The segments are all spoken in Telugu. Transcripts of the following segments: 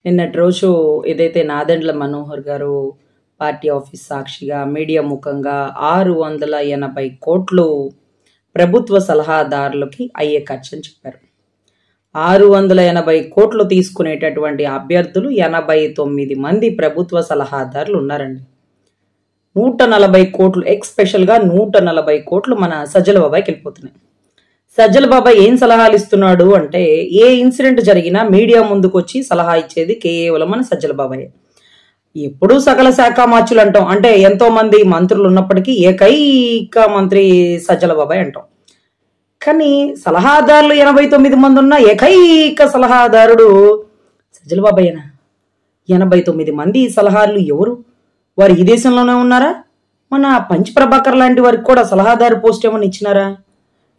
నిన్నటి రోజు ఏదైతే నాదెండ్ల మనోహర్ గారు పార్టీ ఆఫీస్ సాక్షిగా మీడియా ముఖంగా 680 కోట్లు ప్రభుత్వ సలహాదారులకి అయ్యే ఖర్చు అని చెప్పారు. 680 కోట్లు తీసుకునేటటువంటి అభ్యర్థులు 89 మంది ప్రభుత్వ సలహాదారులు ఉన్నారండి. 140 కోట్లు ఎక్స్పెషల్గా 140 కోట్లు మన సజ్జల బాబాయ్కి వెళ్ళిపోతున్నాయి. సజ్జల బాబాయ్ ఏం సలహాలు ఇస్తున్నాడు అంటే, ఏ ఇన్సిడెంట్ జరిగినా మీడియా ముందుకు వచ్చి సలహా ఇచ్చేది కేవలం మన సజ్జల బాబాయ్. ఎప్పుడూ సకల శాఖ మార్చులు అంటాం, అంటే ఎంతో మంది మంత్రులు ఉన్నప్పటికీ ఏకైక మంత్రి సజ్జల బాబాయ్ అంటాం. కానీ సలహాదారులు 89 మంది ఉన్న ఏకైక సలహాదారుడు సజ్జల బాబాయేనా? 89 మంది సలహాదారులు ఎవరు? వారు ఈ దేశంలోనే ఉన్నారా? మన పంచ్ ప్రభాకర్ లాంటి వారికి కూడా సలహాదారు పోస్ట్ ఏమని ఇచ్చినారా?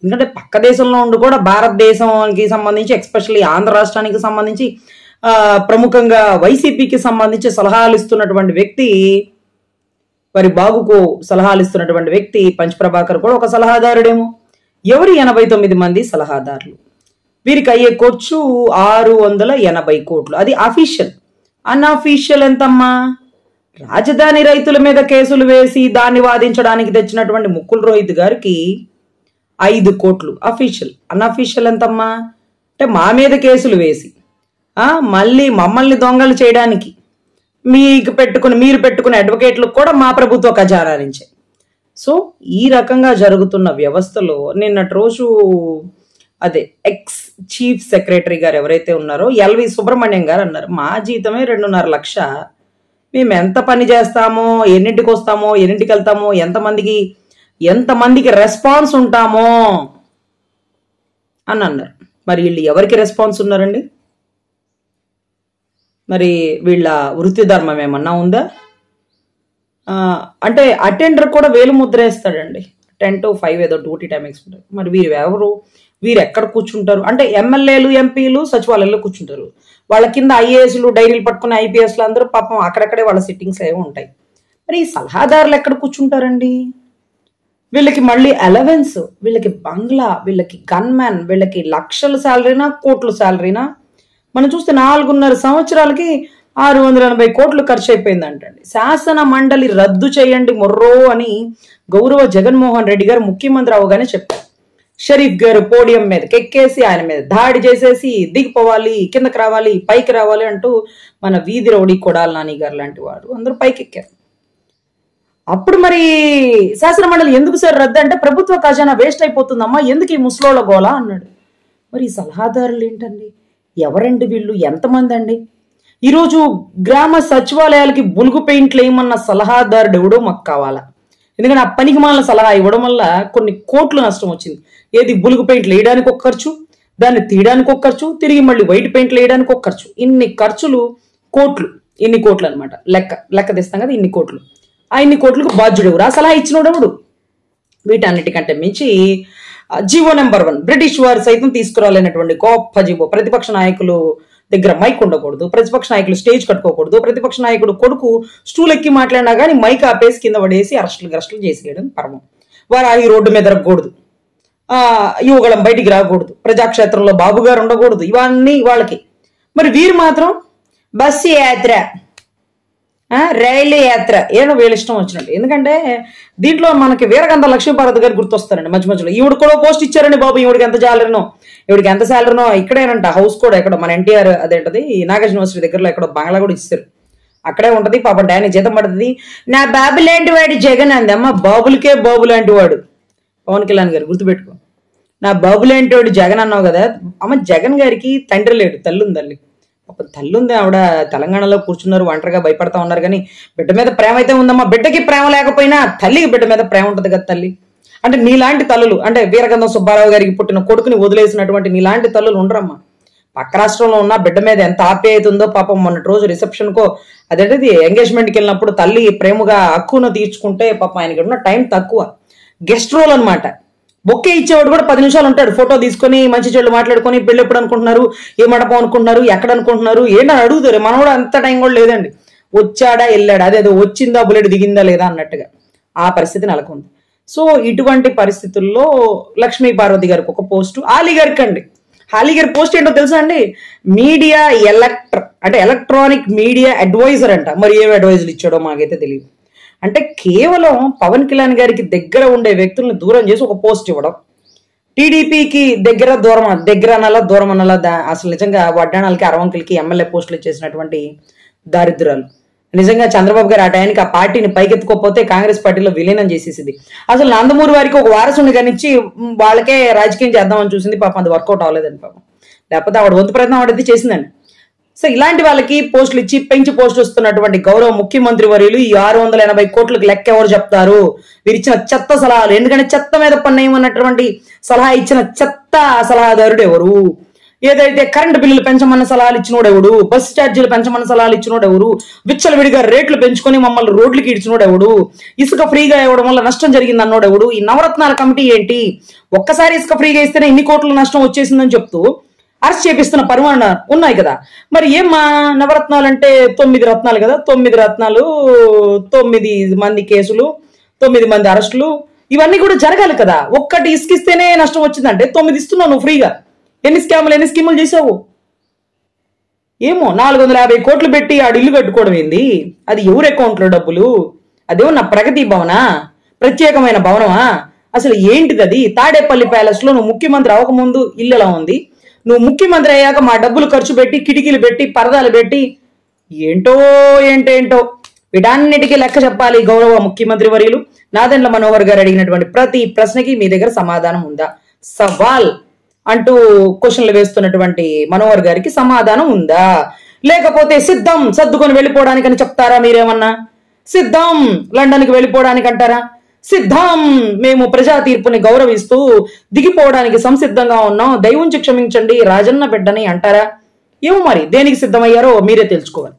ఎందుకంటే పక్క దేశంలో ఉండి కూడా భారతదేశానికి సంబంధించి ఎక్స్పెషల్లీ ఆంధ్ర రాష్ట్రానికి సంబంధించి ప్రముఖంగా వైసీపీకి సంబంధించి సలహాలు ఇస్తున్నటువంటి వ్యక్తి, వారి బాబుకు సలహాలు ఇస్తున్నటువంటి వ్యక్తి పంచ్ ప్రభాకర్ కూడా ఒక సలహాదారుడేమో. ఎవరు 89 మంది సలహాదారులు? వీరికి అయ్యే ఖర్చు 680 కోట్లు. అది అఫీషియల్. అన్అఫీషియల్ ఎంతమ్మా? రాజధాని రైతుల మీద కేసులు వేసి దాన్ని వాదించడానికి తెచ్చినటువంటి ముక్కుల్ రోహిత్ గారికి 5 కోట్లు అఫీషియల్. అన్అఫీషియల్ ఎంతమ్మా అంటే, మా మీద కేసులు వేసి మళ్ళీ మమ్మల్ని దొంగలు చేయడానికి మీరు పెట్టుకునే అడ్వకేట్లకు కూడా మా ప్రభుత్వ ఖజానా నుంచే. సో ఈ రకంగా జరుగుతున్న వ్యవస్థలో నిన్నటి రోజు అదే ఎక్స్ చీఫ్ సెక్రటరీ గారు ఎవరైతే ఉన్నారో ఎల్వి సుబ్రహ్మణ్యం గారు అన్నారు, మా జీతమే 2.5 లక్ష, మేము ఎంత పని చేస్తామో, ఎన్నింటికి వస్తామో, ఎన్నింటికి వెళ్తామో, ఎంతమందికి రెస్పాన్స్ ఉంటామో అని అన్నారు. మరి వీళ్ళు ఎవరికి రెస్పాన్స్ ఉన్నారండి? మరి వీళ్ళ వృత్తి ధర్మం ఏమన్నా ఉందా? అంటే అటెండర్ కూడా వేలు ముద్ర వేస్తాడండి. 10 to 5 ఏదో డ్యూటీ టైం ఎక్స్పెక్ట్. మరి వీరు ఎవరు? వీరు ఎక్కడ కూర్చుంటారు అంటే, ఎమ్మెల్యేలు ఎంపీలు సచివాలయంలో కూర్చుంటారు. వాళ్ళ కింద ఐఏఎస్లు డైరీలు పట్టుకునే ఐపీఎస్లు అందరూ పాపం అక్కడక్కడే వాళ్ళ సిట్టింగ్స్ ఏమో ఉంటాయి. మరి ఈ సలహాదారులు ఎక్కడ కూర్చుంటారండి? వీళ్ళకి మళ్ళీ అలవెన్స్, వీళ్ళకి బంగ్లా, వీళ్ళకి గన్మ్యాన్, వీళ్ళకి లక్షల శాలరీనా కోట్ల శాలరీనా? మనం చూస్తే 4.5 సంవత్సరాలకి 680 కోట్లు ఖర్చు అయిపోయిందంటండి. శాసన మండలి రద్దు చేయండి మొర్రో అని గౌరవ జగన్మోహన్ రెడ్డి గారు ముఖ్యమంత్రి అవగానే చెప్పారు. షరీఫ్ గారు పోడియం మీదకి ఎక్కేసి ఆయన మీద దాడి చేసేసి దిగిపోవాలి, కిందకి రావాలి, పైకి రావాలి అంటూ మన వీధి రౌడీ కొడాలి నాని గారు లాంటి వాడు అందరూ పైకి ఎక్కారు. అప్పుడు మరి శాసన మండలి ఎందుకు సార్ రద్దు అంటే, ప్రభుత్వ ఖజానా వేస్ట్ అయిపోతుందమ్మా, ఎందుకు ఈ ముసలోళ్ళ గోలా అన్నాడు. మరి ఈ సలహాదారులు ఏంటండి? ఎవరండి వీళ్ళు? ఎంతమంది అండి? ఈరోజు గ్రామ సచివాలయాలకి బులుగు పెయింట్లు వేయమన్న సలహాదారుడు ఎవడో మాకు కావాలా? ఎందుకంటే ఆ పనికి మాలిన సలహా ఇవ్వడం వల్ల కొన్ని కోట్లు నష్టం వచ్చింది. ఏది బులుగు పెయింట్లు వేయడానికి ఒక ఖర్చు, దాన్ని తీయడానికి ఒక ఖర్చు, తిరిగి మళ్ళీ వైట్ పెయింట్లు వేయడానికి ఒక ఖర్చు, ఇన్ని ఖర్చులు, కోట్లు, ఇన్ని కోట్లు అనమాట. లెక్క తెస్తాం కదా, ఇన్ని కోట్లు. ఆ ఇన్ని కోట్లకు బాధ్యుడు ఎవరు? ఆ సలహా ఇచ్చినోడు ఎవడు? వీటన్నిటికంటే మించి జీవో నెంబర్ 1 బ్రిటిష్ వారు సైతం తీసుకురాలేనటువంటి గొప్ప జీవో. ప్రతిపక్ష నాయకులు దగ్గర మైక్ ఉండకూడదు, ప్రతిపక్ష నాయకులు స్టేజ్ కట్టుకోకూడదు, ప్రతిపక్ష నాయకుడు కొడుకు స్టూల్ ఎక్కి మాట్లాడినా కానీ మైక్ ఆపేసి కింద పడేసి అరెస్టులు చేసేయడం పరమం. వారు ఈ రోడ్డు మీద తిరగకూడదు, యువగళం బయటికి రాకూడదు, ప్రజాక్షేత్రంలో బాబు గారు ఉండకూడదు, ఇవన్నీ వాళ్ళకి. మరి వీరు మాత్రం బస్సు యాత్ర, రైలు యాత్ర, ఏదో వీళ్ళ ఇష్టం వచ్చినట్టు. ఎందుకంటే దీంట్లో మనకి వీరగంధ లక్ష్మీపార్వతి గారు గుర్తొస్తారండి మధ్యలో. ఈవిడ కూడా పోస్ట్ ఇచ్చారండి బాబు, ఈవిడికి ఎంత శాలరీనో ఇక్కడేనంట హౌస్ కూడా ఎక్కడో మన ఎన్టీఆర్ అదేంటది నాగేష్ యూనివర్సిటీ దగ్గరలో ఎక్కడో బంగ్లా కూడా ఇస్తారు, అక్కడే ఉంటది. పాపం డాని జీతం పడుతుంది. నా బాబు లాంటి వాడు జగన్ అంది. అమ్మ బాబులకే బాబు లాంటి వాడు పవన్ కళ్యాణ్ గారు, గుర్తుపెట్టుకో. నా బాబు లాంటి వాడు జగన్ అన్నావు కదా. అమ్మ జగన్ గారికి తండ్రి లేడు, తల్లి. తల్లుంది, ఆవిడ తెలంగాణలో కూర్చున్నారు, ఒంటరిగా భయపడతా ఉన్నారు. కానీ బిడ్డ మీద ప్రేమ అయితే ఉందమ్మా. బిడ్డకి ప్రేమ లేకపోయినా తల్లికి బిడ్డ మీద ప్రేమ ఉంటుంది కదా తల్లి. అంటే నీలాంటి తల్లులు, అంటే వీరగంధం సుబ్బారావు గారికి పుట్టిన కొడుకుని వదిలేసినటువంటి నీలాంటి తల్లులు ఉండరమ్మా. పక్క రాష్ట్రంలో ఉన్న బిడ్డ మీద ఎంత ఆప్యాయత ఉందో పాపం. మొన్నటి రోజు రిసెప్షన్కో అదేంటిది ఎంగేజ్మెంట్కి వెళ్ళినప్పుడు తల్లి ప్రేమగా హక్కును తీర్చుకుంటే పాపం ఆయనకి ఉన్న టైం తక్కువ, గెస్ట్ రోల్ అనమాట. బొక్కే ఇచ్చేవాడు కూడా 10 నిమిషాలు ఉంటాడు, ఫోటో తీసుకొని మంచి చెడు మాట్లాడుకొని పెళ్ళి ఎప్పుడు అనుకుంటున్నారు, ఏ మండపం అనుకుంటున్నారు, ఎక్కడ అనుకుంటున్నారు, ఏంటని అడుగుతారు. మనం కూడా అంత టైం కూడా లేదండి. వచ్చాడా వెళ్ళాడా, అదేదో వచ్చిందా బుల్లెట్ దిగిందా లేదా అన్నట్టుగా ఆ పరిస్థితి నెలకొంది. సో ఇటువంటి పరిస్థితుల్లో లక్ష్మీ పార్వతి గారికి ఒక పోస్టు, ఆలీ గారికి అండి హాలీ గారి పోస్ట్ ఏంటో తెలుసా అండి? మీడియా ఎలక్ట్రానిక్ మీడియా అడ్వైజర్ అంట. మరి ఏం అడ్వైజర్ ఇచ్చాడో మాకైతే తెలియదు. అంటే కేవలం పవన్ కళ్యాణ్ గారికి దగ్గర ఉండే వ్యక్తులను దూరం చేసి ఒక పోస్ట్ ఇవ్వడం, టీడీపీకి దగ్గర అనాలా దూరం అనాలా, అసలు నిజంగా వడ్డాణాలకి అరవంకులకి ఎమ్మెల్యే పోస్టులు చేసినటువంటి దారిద్రాలు. నిజంగా చంద్రబాబు గారు ఆ టైంకి ఆ పార్టీని పైకెత్తుకోకపోతే కాంగ్రెస్ పార్టీలో విలీనం చేసేసింది. అసలు నందమూరి వారికి ఒక వారసుని కనిచ్చి వాళ్ళకే రాజకీయం చేద్దామని చూసింది. పాపం అది వర్కౌట్ అవ్వలేదండి పాపం. లేకపోతే ఆవిడ వంతు ప్రయత్నం ఆవిడది చేసిందండి. సో ఇలాంటి వాళ్ళకి పోస్టులు ఇచ్చి పెంచి పోస్టులు వస్తున్నటువంటి గౌరవ ముఖ్యమంత్రి వర్యులు ఈ 680 కోట్లకు లెక్క ఎవరు చెప్తారు? వీరు ఇచ్చిన చెత్త సలహాలు. ఎందుకంటే చెత్త మీద పన్నేయమన్నటువంటి సలహా ఇచ్చిన చెత్త సలహాదారుడు ఎవరు? ఏదైతే కరెంటు బిల్లులు పెంచమన్న సలహాలు ఇచ్చినోడెవడు? బస్ ఛార్జీలు పెంచమన్న సలహాలు ఇచ్చినోడెవడు? విచ్చలవిడిగా రేట్లు పెంచుకొని మమ్మల్ని రోడ్లకి ఇచ్చినోడెవడు? ఇసుక ఫ్రీగా ఇవ్వడం వల్ల నష్టం జరిగింది అన్నోడెవడు? ఈ నవరత్నాల కమిటీ ఏంటి? ఒక్కసారి ఇసుక ఫ్రీగా ఇస్తేనే ఇన్ని కోట్ల నష్టం వచ్చేసిందని చెప్తూ అరెస్ట్ చేపిస్తున్న పరిమాణాలు ఉన్నాయి కదా. మరి ఏమ్మా నవరత్నాలు అంటే 9 రత్నాలు కదా, 9 రత్నాలు, 9 మంది కేసులు, 9 మంది అరెస్టులు, ఇవన్నీ కూడా జరగాలి కదా. ఒక్కటి ఇసుకిస్తేనే నష్టం వచ్చిందంటే 9 ఇస్తున్నావు నువ్వు ఫ్రీగా. ఎన్ని స్కీములు చేసావు? ఏమో 450 కోట్లు పెట్టి ఆడు ఇల్లు కట్టుకోవడం ఏంది? అది ఎవరి అకౌంట్లో డబ్బులు? అదేమో నా ప్రగతి భవనా? ప్రత్యేకమైన భవనమా? అసలు ఏంటిది అది? తాడేపల్లి ప్యాలెస్ లో నువ్వు ముఖ్యమంత్రి అవ్వకముందు ఇల్లు ఎలా ఉంది? నువ్వు ముఖ్యమంత్రి అయ్యాక మా డబ్బులు ఖర్చు పెట్టి కిటికీలు పెట్టి పరదాలు పెట్టి ఏంటో వీటన్నిటికీ లెక్క చెప్పాలి గౌరవ ముఖ్యమంత్రి వర్యులు. నాదెండ్ల మనోహర్ గారు అడిగినటువంటి ప్రతి ప్రశ్నకి మీ దగ్గర సమాధానం ఉందా? సవాల్ అంటూ క్వశ్చన్లు వేస్తున్నటువంటి మనోహర్ గారికి సమాధానం ఉందా? లేకపోతే సిద్ధం సర్దుకొని వెళ్ళిపోవడానికని చెప్తారా? మీరేమన్నా సిద్ధం లండన్కి వెళ్ళిపోవడానికి అంటారా? సిద్ధం మేము ప్రజా తీర్పుని గౌరవిస్తూ దిగిపోవడానికి సంసిద్ధంగా ఉన్నాం, దయవుంచి క్షమించండి రాజన్న బిడ్డని అంటారా? ఏమో మరి దేనికి సిద్ధమయ్యారో మీరే తెలుసుకోవాలి.